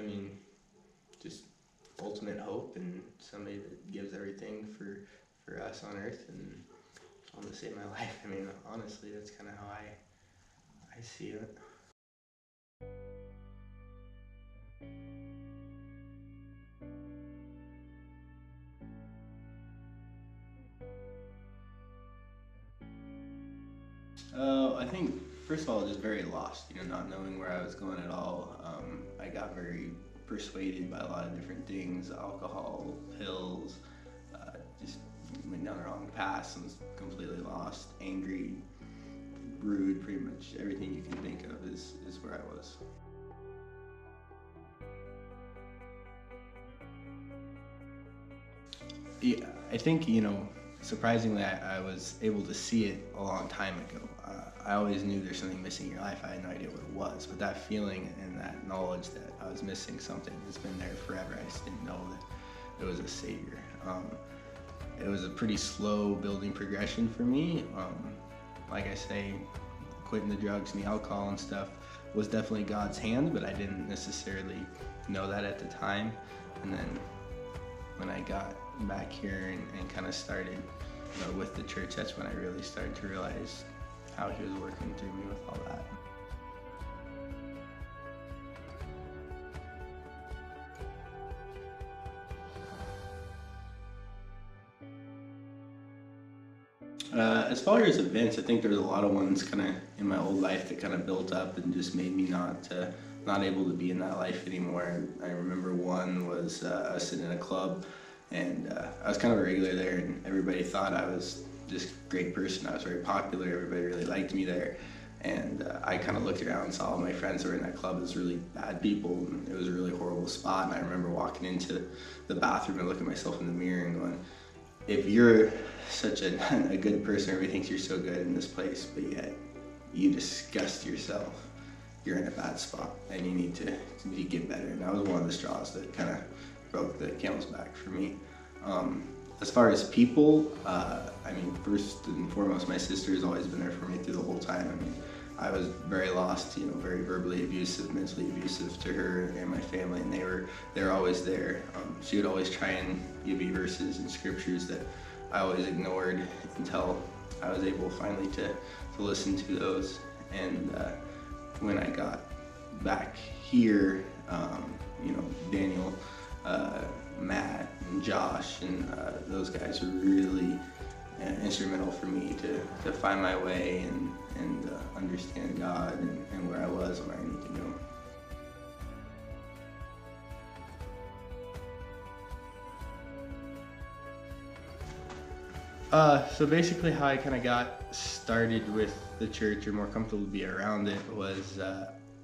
mean, just ultimate hope and somebody that gives everything for us on earth and on to save my life. I mean, honestly, that's kind of how I see it. I think first of all, just very lost. Not knowing where I was going at all. I got very persuaded by a lot of different things: alcohol, pills. Just went down the wrong path and was completely lost, angry, rude. Pretty much everything you can think of is where I was. Yeah, I think, surprisingly, I was able to see it a long time ago. I always knew there's something missing in your life. I had no idea what it was, but that feeling and that knowledge that I was missing something has been there forever. I just didn't know that it was a savior. It was a pretty slow building progression for me. Like I say, quitting the drugs and the alcohol and stuff was definitely God's hand, but I didn't necessarily know that at the time. And then when I got back here and kind of started with the church, that's when I really started to realize how he was working through me with all that. As far as events, I think there's a lot of ones kind of in my old life that kind of built up and just made me not able to be in that life anymore. I remember one was I was sitting in a club, and I was kind of a regular there, and everybody thought I was this great person. I was very popular. Everybody really liked me there. And I kind of looked around and saw all my friends that were in that club as really bad people, and it was a really horrible spot. And I remember walking into the bathroom and looking at myself in the mirror and going, if you're such a good person, everybody thinks you're so good in this place, but yet you disgust yourself, you're in a bad spot and you need to get better. And that was one of the straws that kind of broke the camel's back for me. As far as people, I mean, first and foremost, my sister has always been there for me through the whole time. I mean, I was very lost, very verbally abusive, mentally abusive to her and my family, and they were always there. She would always try and give me verses and scriptures that I always ignored until I was able finally to listen to those. And when I got back here, Daniel, Matt, and Josh, and those guys were really instrumental for me to find my way and understand God and where I was and where I need to go. So basically how I kind of got started with the church, or more comfortable to be around it, was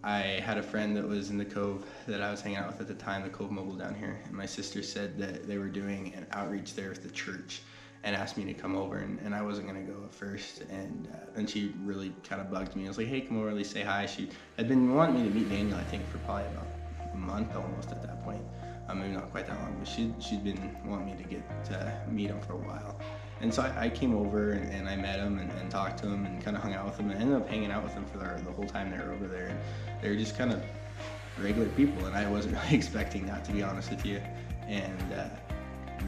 I had a friend that was in the Cove that I was hanging out with at the time, the Cove Mobile down here, and my sister said that they were doing an outreach there with the church and asked me to come over, and I wasn't going to go at first, and then she really kind of bugged me. I was like, hey, come over, at least say hi. She had been wanting me to meet Daniel, I think, for probably about a month almost at that point. Maybe not quite that long, but she'd been wanting me to get to meet him for a while. And so I came over and I met him and talked to him and kind of hung out with him, and ended up hanging out with him for the whole time they were over there. And they were just kind of regular people, and I wasn't really expecting that, to be honest with you. And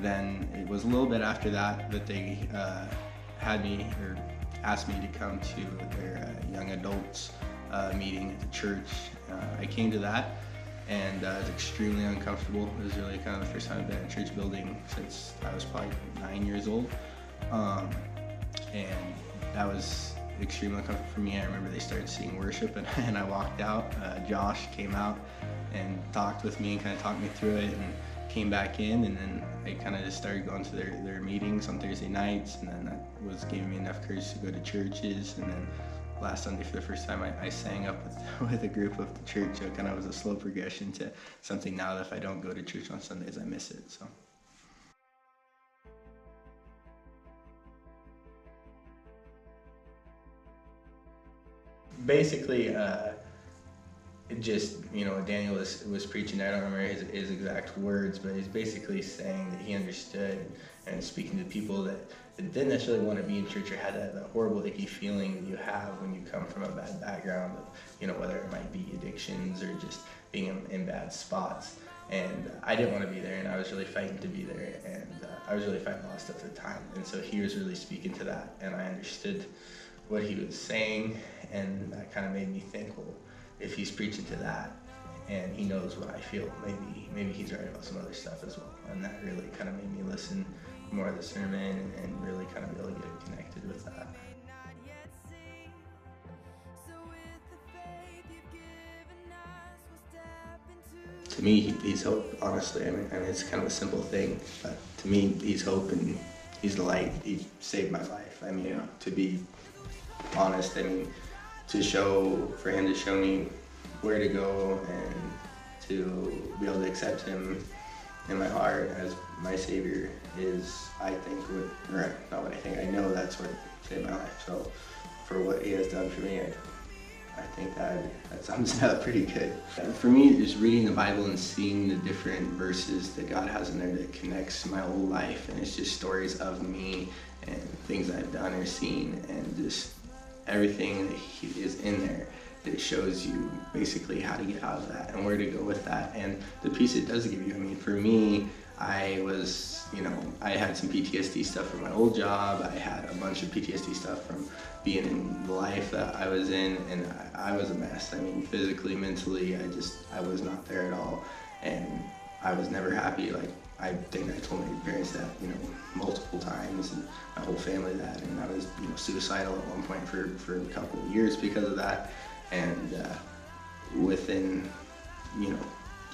then it was a little bit after that they had me, or asked me to come to their young adults meeting at the church. I came to that, and it was extremely uncomfortable. It was really kind of the first time I've been in a church building since I was probably 9 years old. And that was extremely uncomfortable for me. I remember they started singing worship, and I walked out. Josh came out and talked with me and kind of talked me through it, and came back in, and then I kind of just started going to their meetings on Thursday nights, and then that was giving me enough courage to go to churches. And then last Sunday, for the first time, I sang up with a group of the church. It kind of was a slow progression to something now that if I don't go to church on Sundays, I miss it. So. Basically, Daniel was preaching. I don't remember his exact words, but he's basically saying that he understood and speaking to people that didn't necessarily want to be in church, or had that horrible, icky feeling that you have when you come from a bad background of, whether it might be addictions or just being in bad spots. And I didn't want to be there, and I was really fighting to be there, and I was really fighting a lot of stuff at the time. And so he was really speaking to that, and I understood what he was saying, and that kind of made me think, well, if he's preaching to that, and he knows what I feel, maybe he's right about some other stuff as well. And that really kind of made me listen more of the sermon and really kind of be able to get connected with that. To me, he's hope, honestly. I mean, it's kind of a simple thing, but to me, he's hope and he's the light. He saved my life. I mean, to be honest, I mean, for him to show me where to go and to be able to accept him in my heart as my Savior is, I think, I know that's what saved my life. So for what he has done for me, I think that sums it up pretty good. For me, just reading the Bible and seeing the different verses that God has in there that connects my whole life, and it's just stories of me and things I've done or seen, and just everything that is in there that shows you basically how to get out of that and where to go with that and the peace it does give you. I mean, for me, I had some PTSD stuff from my old job. I had a bunch of PTSD stuff from being in the life that I was in, and I was a mess. I mean, physically, mentally, I was not there at all, and I was never happy. Like, I think I told my parents that, multiple times, and my whole family that, and I was, suicidal at one point for a couple of years because of that, and within,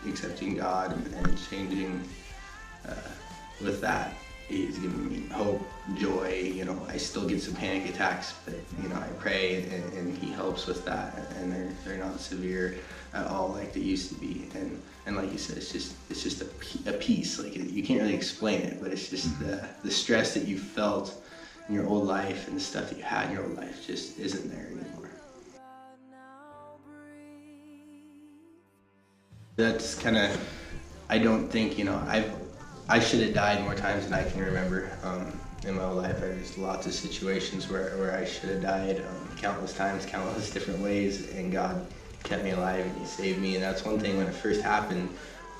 accepting God and changing with that, he's given me hope, joy. I still get some panic attacks, but I pray and he helps with that, and they're not severe at all like they used to be. And like you said, it's just a peace. Like, you can't really explain it, but it's just the stress that you felt in your old life and the stuff that you had in your old life just isn't there anymore. That's kind of, I don't think, I should have died more times than I can remember in my life. There's lots of situations where I should have died countless times, countless different ways, and God kept me alive and he saved me. And that's one thing when it first happened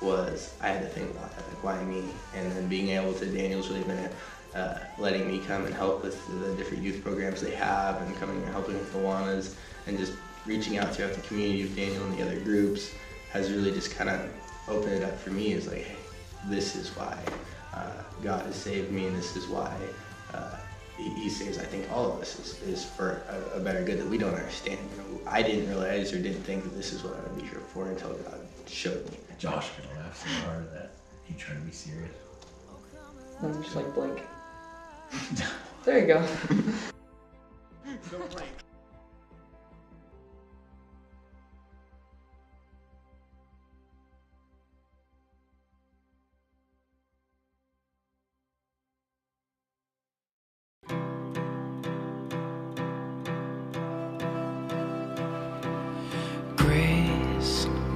was I had to think about that, like, why me? And then being able to, Daniel's really been letting me come and help with the different youth programs they have, and coming and helping with the Awanas, and just reaching out throughout the community with Daniel and the other groups has really just kind of opened it up for me. It's like, hey, this is why God has saved me, and this is why he saves, I think, all of us is for a better good that we don't understand. I didn't realize or didn't think that this is what I would be here for until God showed me. Josh gonna laugh so hard at that. He trying to be serious. I'm just like blink. There you go. Don't blink.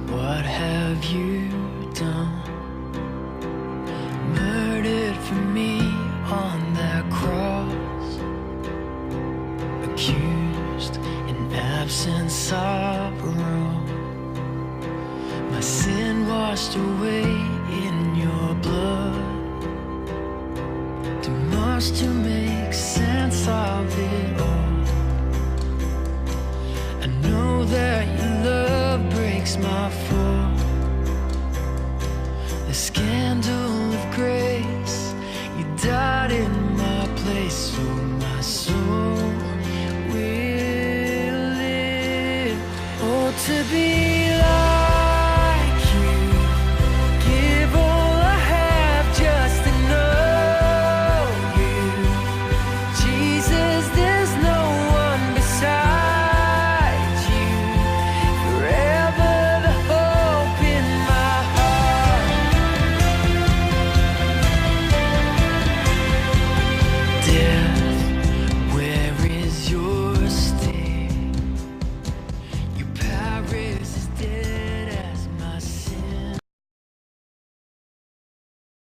What have you done? Murdered for me on that cross, accused in absence of wrong, my sin washed away in your blood, too much to make sense of it all. I know that your love breaks my fall. The scandal of grace, you died in my place, so my soul will live. Oh, to be